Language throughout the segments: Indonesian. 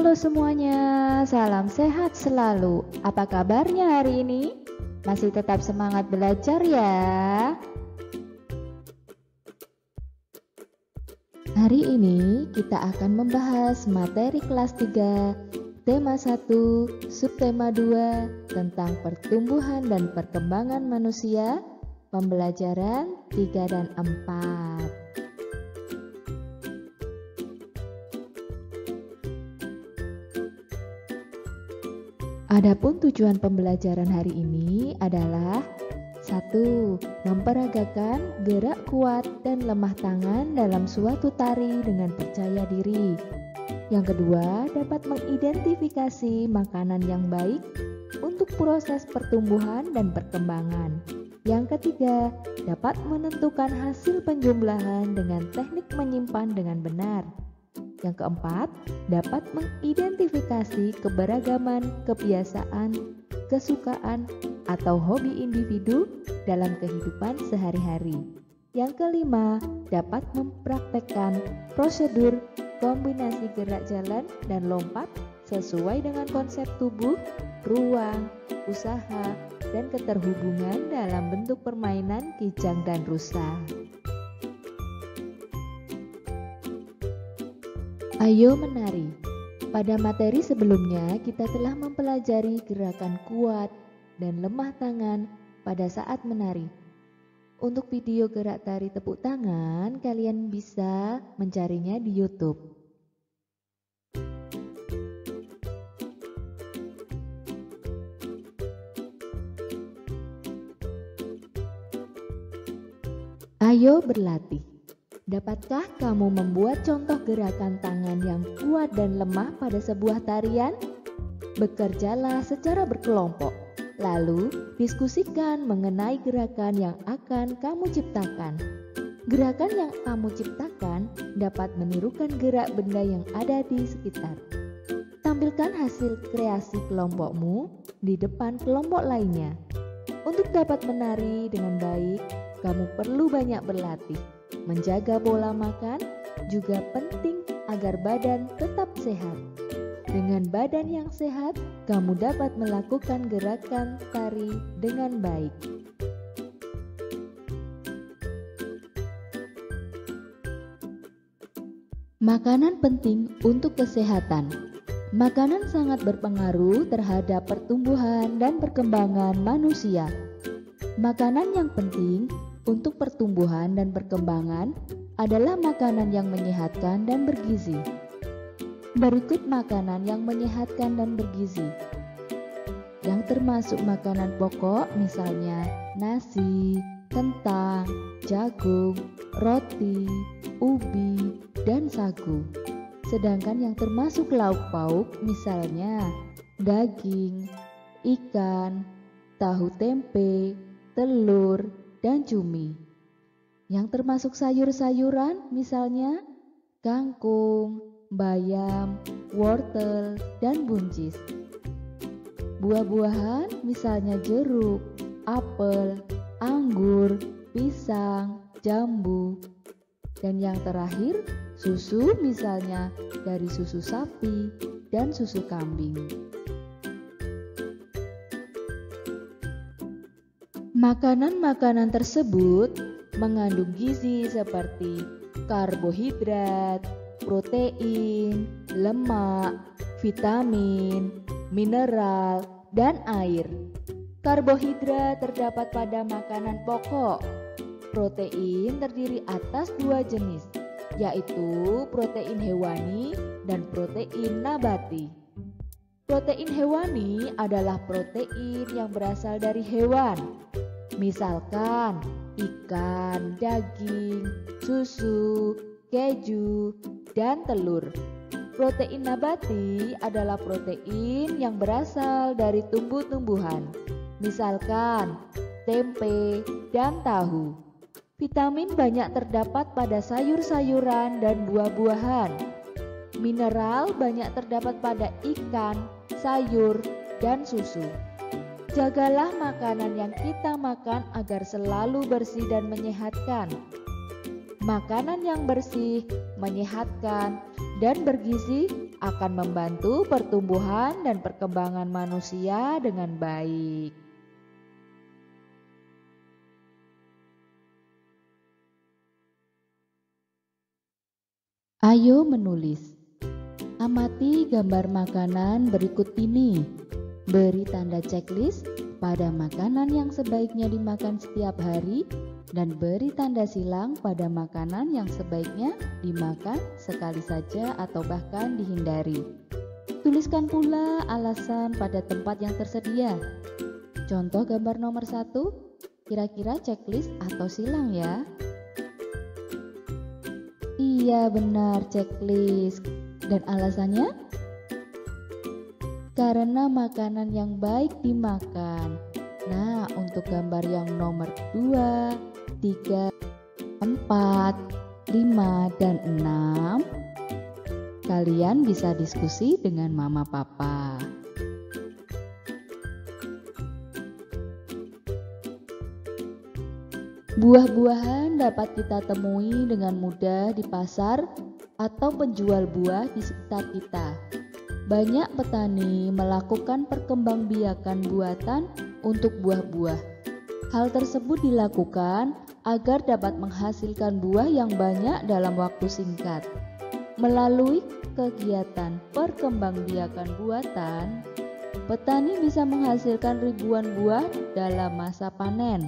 Halo semuanya, salam sehat selalu. Apa kabarnya hari ini? Masih tetap semangat belajar ya? Hari ini kita akan membahas materi kelas 3, tema 1, subtema 2 tentang pertumbuhan dan perkembangan manusia, pembelajaran 3 dan 4. Adapun tujuan pembelajaran hari ini adalah 1. Memperagakan gerak kuat dan lemah tangan dalam suatu tari dengan percaya diri. Yang kedua, dapat mengidentifikasi makanan yang baik untuk proses pertumbuhan dan perkembangan. Yang ketiga, dapat menentukan hasil penjumlahan dengan teknik menyimpan dengan benar. Yang keempat, dapat mengidentifikasi keberagaman, kebiasaan, kesukaan, atau hobi individu dalam kehidupan sehari-hari. Yang kelima, dapat mempraktekkan prosedur kombinasi gerak jalan dan lompat sesuai dengan konsep tubuh, ruang, usaha, dan keterhubungan dalam bentuk permainan kijang dan rusa. Ayo menari. Pada materi sebelumnya kita telah mempelajari gerakan kuat dan lemah tangan pada saat menari. Untuk video gerak tari tepuk tangan, kalian bisa mencarinya di YouTube. Ayo berlatih. Dapatkah kamu membuat contoh gerakan tangan yang kuat dan lemah pada sebuah tarian? Bekerjalah secara berkelompok, lalu diskusikan mengenai gerakan yang akan kamu ciptakan. Gerakan yang kamu ciptakan dapat menirukan gerak benda yang ada di sekitar. Tampilkan hasil kreasi kelompokmu di depan kelompok lainnya. Untuk dapat menari dengan baik, kamu perlu banyak berlatih. Menjaga pola makan juga penting agar badan tetap sehat. Dengan badan yang sehat, kamu dapat melakukan gerakan tari dengan baik. Makanan penting untuk kesehatan. Makanan sangat berpengaruh terhadap pertumbuhan dan perkembangan manusia. Makanan yang penting untuk pertumbuhan dan perkembangan adalah makanan yang menyehatkan dan bergizi. Berikut makanan yang menyehatkan dan bergizi. Yang termasuk makanan pokok misalnya nasi, kentang, jagung, roti, ubi, dan sagu. Sedangkan yang termasuk lauk pauk misalnya daging, ikan, tahu tempe, telur, dan cumi. Yang termasuk sayur-sayuran misalnya kangkung, bayam, wortel, dan buncis. Buah-buahan misalnya jeruk, apel, anggur, pisang, jambu. Dan yang terakhir susu misalnya dari susu sapi dan susu kambing. Makanan-makanan tersebut mengandung gizi seperti karbohidrat, protein, lemak, vitamin, mineral, dan air. Karbohidrat terdapat pada makanan pokok. Protein terdiri atas 2 jenis, yaitu protein hewani dan protein nabati. Protein hewani adalah protein yang berasal dari hewan. Misalkan ikan, daging, susu, keju, dan telur. Protein nabati adalah protein yang berasal dari tumbuh-tumbuhan. Misalkan tempe dan tahu. Vitamin banyak terdapat pada sayur-sayuran dan buah-buahan. Mineral banyak terdapat pada ikan, sayur, dan susu. Jagalah makanan yang kita makan agar selalu bersih dan menyehatkan. Makanan yang bersih, menyehatkan, dan bergizi akan membantu pertumbuhan dan perkembangan manusia dengan baik. Ayo menulis. Amati gambar makanan berikut ini. Beri tanda checklist pada makanan yang sebaiknya dimakan setiap hari dan beri tanda silang pada makanan yang sebaiknya dimakan sekali saja atau bahkan dihindari. Tuliskan pula alasan pada tempat yang tersedia. Contoh gambar nomor 1, kira-kira checklist atau silang ya? Iya benar, checklist. Dan alasannya? Karena makanan yang baik dimakan. Nah, untuk gambar yang nomor 2, 3, 4, 5, dan 6, kalian bisa diskusi dengan mama papa. Buah-buahan dapat kita temui dengan mudah di pasar atau penjual buah di sekitar kita. Banyak petani melakukan perkembangbiakan buatan untuk buah-buah. Hal tersebut dilakukan agar dapat menghasilkan buah yang banyak dalam waktu singkat. Melalui kegiatan perkembangbiakan buatan, petani bisa menghasilkan ribuan buah dalam masa panen.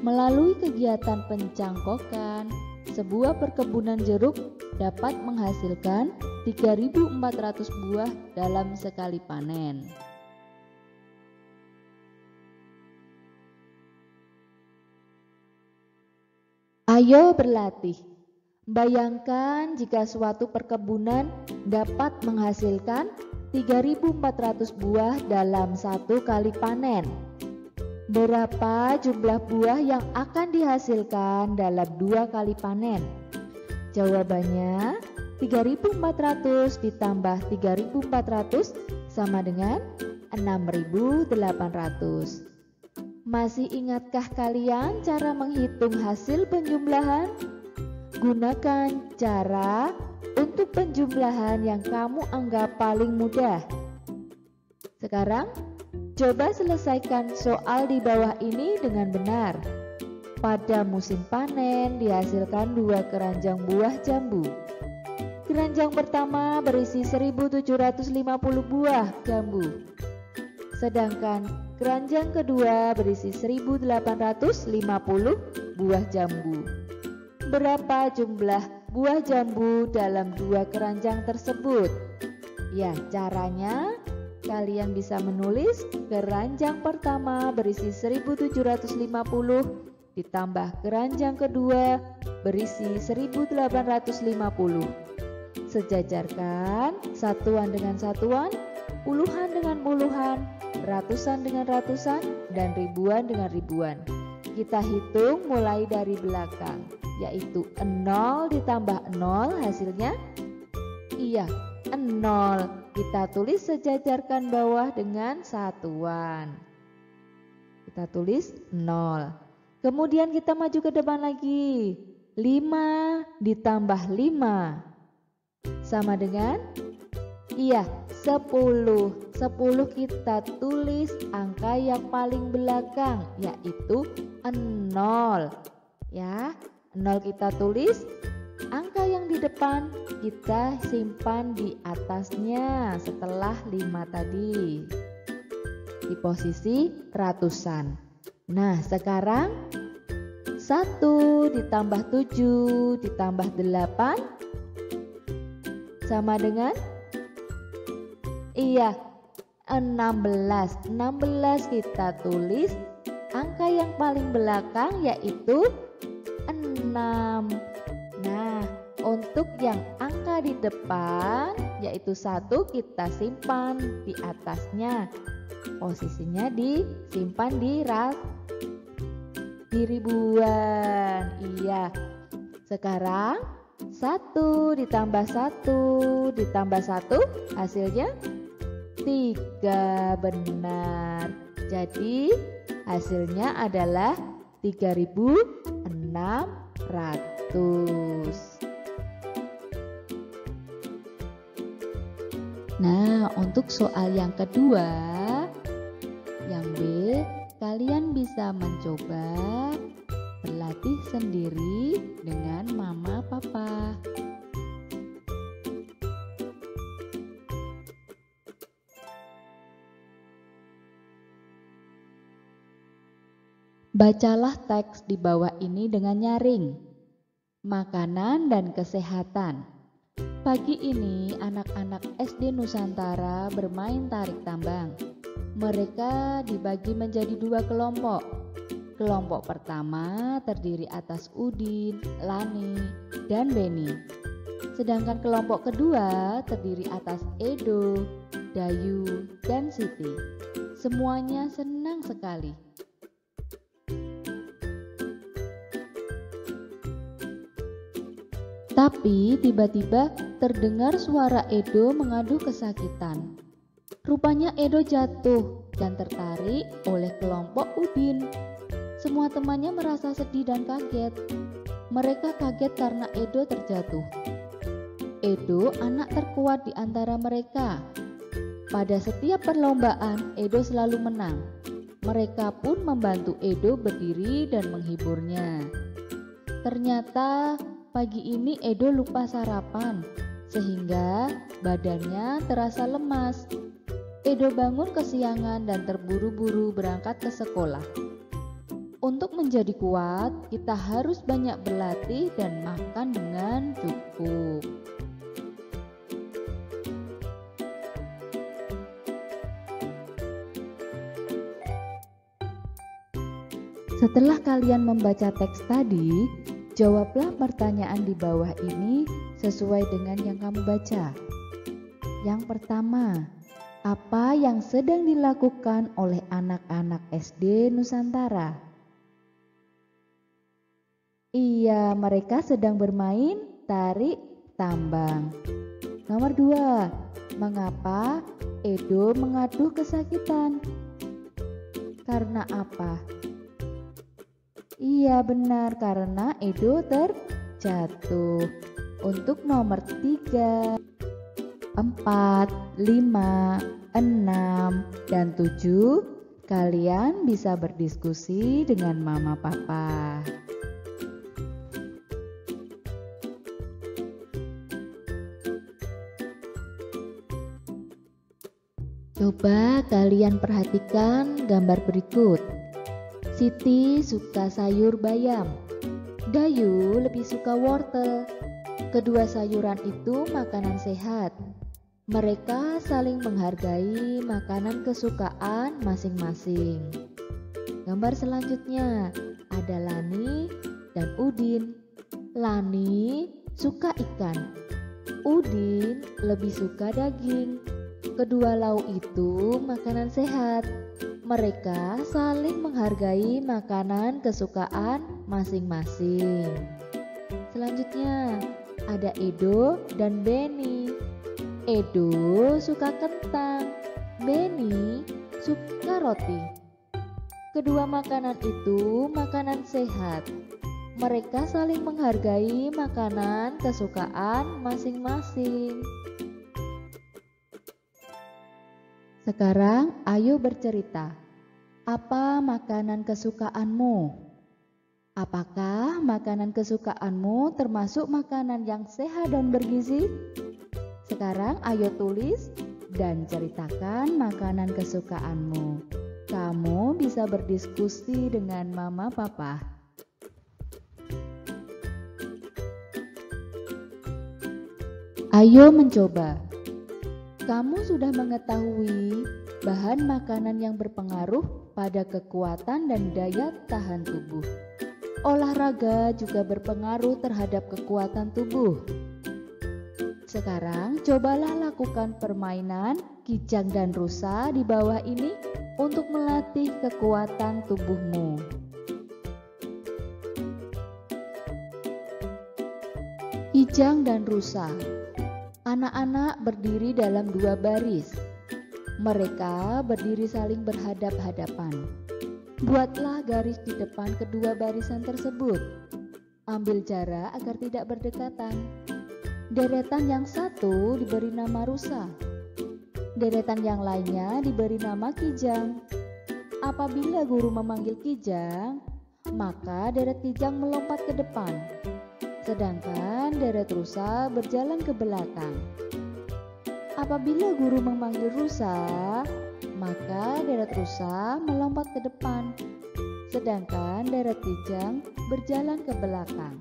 Melalui kegiatan pencangkokan, sebuah perkebunan jeruk dapat menghasilkan 3.400 buah dalam sekali panen. Ayo berlatih. Bayangkan jika suatu perkebunan dapat menghasilkan 3.400 buah dalam satu kali panen. Berapa jumlah buah yang akan dihasilkan dalam 2 kali panen? Jawabannya 3.400 ditambah 3.400 sama dengan 6.800. Masih ingatkah kalian cara menghitung hasil penjumlahan? Gunakan cara untuk penjumlahan yang kamu anggap paling mudah. Sekarang coba selesaikan soal di bawah ini dengan benar. Pada musim panen dihasilkan 2 keranjang buah jambu. Keranjang pertama berisi 1.750 buah jambu. Sedangkan keranjang kedua berisi 1.850 buah jambu. Berapa jumlah buah jambu dalam 2 keranjang tersebut? Ya, caranya kalian bisa menulis keranjang pertama berisi 1.750 ditambah keranjang kedua berisi 1.850. Sejajarkan satuan dengan satuan, puluhan dengan puluhan, ratusan dengan ratusan, dan ribuan dengan ribuan. Kita hitung mulai dari belakang, yaitu 0 ditambah 0 hasilnya? Iya, 0. Kita tulis sejajarkan bawah dengan satuan. Kita tulis 0. Kemudian kita maju ke depan lagi. 5 ditambah 5 sama dengan? Iya, 10. 10 kita tulis angka yang paling belakang, yaitu 0. Ya, 0 kita tulis. Angka yang di depan kita simpan di atasnya setelah 5 tadi, di posisi ratusan. Nah, sekarang 1 ditambah 7 ditambah 8 sama dengan? Iya, 16. 16 kita tulis angka yang paling belakang yaitu 6. Nah, untuk yang angka di depan yaitu 1 kita simpan di atasnya. Posisinya disimpan di ribuan. Iya. Sekarang 1 ditambah 1 ditambah 1 hasilnya 3. Benar. Jadi hasilnya adalah 3.600. ratus. Nah, untuk soal yang kedua, yang B, kalian bisa mencoba berlatih sendiri dengan mama papa. Bacalah teks di bawah ini dengan nyaring. Makanan dan kesehatan. Pagi ini anak-anak SD Nusantara bermain tarik tambang. Mereka dibagi menjadi 2 kelompok. Kelompok pertama terdiri atas Udin, Lani, dan Beni. Sedangkan kelompok kedua terdiri atas Edo, Dayu, dan Siti. Semuanya senang sekali. Tapi tiba-tiba terdengar suara Edo mengadu kesakitan. Rupanya Edo jatuh dan tertarik oleh kelompok Udin. Semua temannya merasa sedih dan kaget. Mereka kaget karena Edo terjatuh. Edo anak terkuat di antara mereka. Pada setiap perlombaan, Edo selalu menang. Mereka pun membantu Edo berdiri dan menghiburnya. Ternyata pagi ini Edo lupa sarapan, sehingga badannya terasa lemas. Edo bangun kesiangan dan terburu-buru berangkat ke sekolah. Untuk menjadi kuat, kita harus banyak berlatih dan makan dengan cukup. Setelah kalian membaca teks tadi, jawablah pertanyaan di bawah ini sesuai dengan yang kamu baca. Yang pertama, apa yang sedang dilakukan oleh anak-anak SD Nusantara? Iya, mereka sedang bermain tarik tambang. Nomor 2, mengapa Edo mengaduh kesakitan? Karena apa? Iya benar, karena Edo terjatuh. Untuk nomor 3, 4, 5, 6, dan 7, kalian bisa berdiskusi dengan mama papa. Coba kalian perhatikan gambar berikut. Siti suka sayur bayam, Dayu lebih suka wortel. Kedua sayuran itu makanan sehat. Mereka saling menghargai makanan kesukaan masing-masing. Gambar selanjutnya ada Lani dan Udin. Lani suka ikan, Udin lebih suka daging. Kedua lauk itu makanan sehat. Mereka saling menghargai makanan kesukaan masing-masing. Selanjutnya ada Edo dan Beni. Edo suka kentang, Beni suka roti. Kedua makanan itu makanan sehat. Mereka saling menghargai makanan kesukaan masing-masing. Sekarang ayo bercerita. Apa makanan kesukaanmu? Apakah makanan kesukaanmu termasuk makanan yang sehat dan bergizi? Sekarang ayo tulis dan ceritakan makanan kesukaanmu. Kamu bisa berdiskusi dengan mama papa. Ayo mencoba. Kamu sudah mengetahui bahan makanan yang berpengaruh pada kekuatan dan daya tahan tubuh. Olahraga juga berpengaruh terhadap kekuatan tubuh. Sekarang cobalah lakukan permainan kijang dan rusa di bawah ini untuk melatih kekuatan tubuhmu. Kijang dan rusa. Anak-anak berdiri dalam 2 baris. Mereka berdiri saling berhadap-hadapan. Buatlah garis di depan kedua barisan tersebut. Ambil jarak agar tidak berdekatan. Deretan yang satu diberi nama rusa. Deretan yang lainnya diberi nama kijang. Apabila guru memanggil kijang, maka deret kijang melompat ke depan, sedangkan deret rusa berjalan ke belakang. Apabila guru memanggil rusa, maka deret rusa melompat ke depan, sedangkan deret kijang berjalan ke belakang.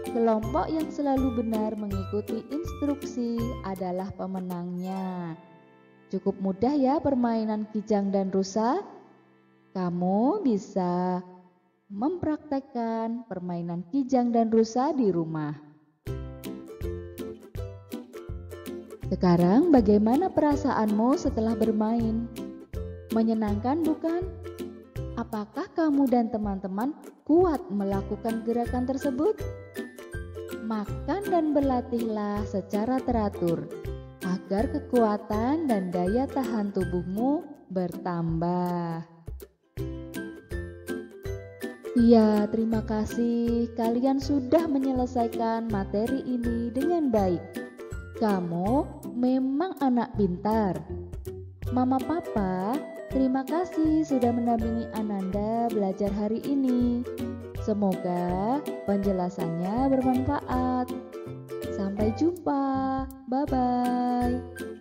Kelompok yang selalu benar mengikuti instruksi adalah pemenangnya. Cukup mudah ya permainan kijang dan rusa. Kamu bisa mempraktekkan permainan kijang dan rusa di rumah. Sekarang bagaimana perasaanmu setelah bermain? Menyenangkan bukan? Apakah kamu dan teman-teman kuat melakukan gerakan tersebut? Makan dan berlatihlah secara teratur agar kekuatan dan daya tahan tubuhmu bertambah. Ya, terima kasih kalian sudah menyelesaikan materi ini dengan baik. Kamu memang anak pintar. Mama Papa, terima kasih sudah mendampingi Ananda belajar hari ini. Semoga penjelasannya bermanfaat. Sampai jumpa. Bye-bye.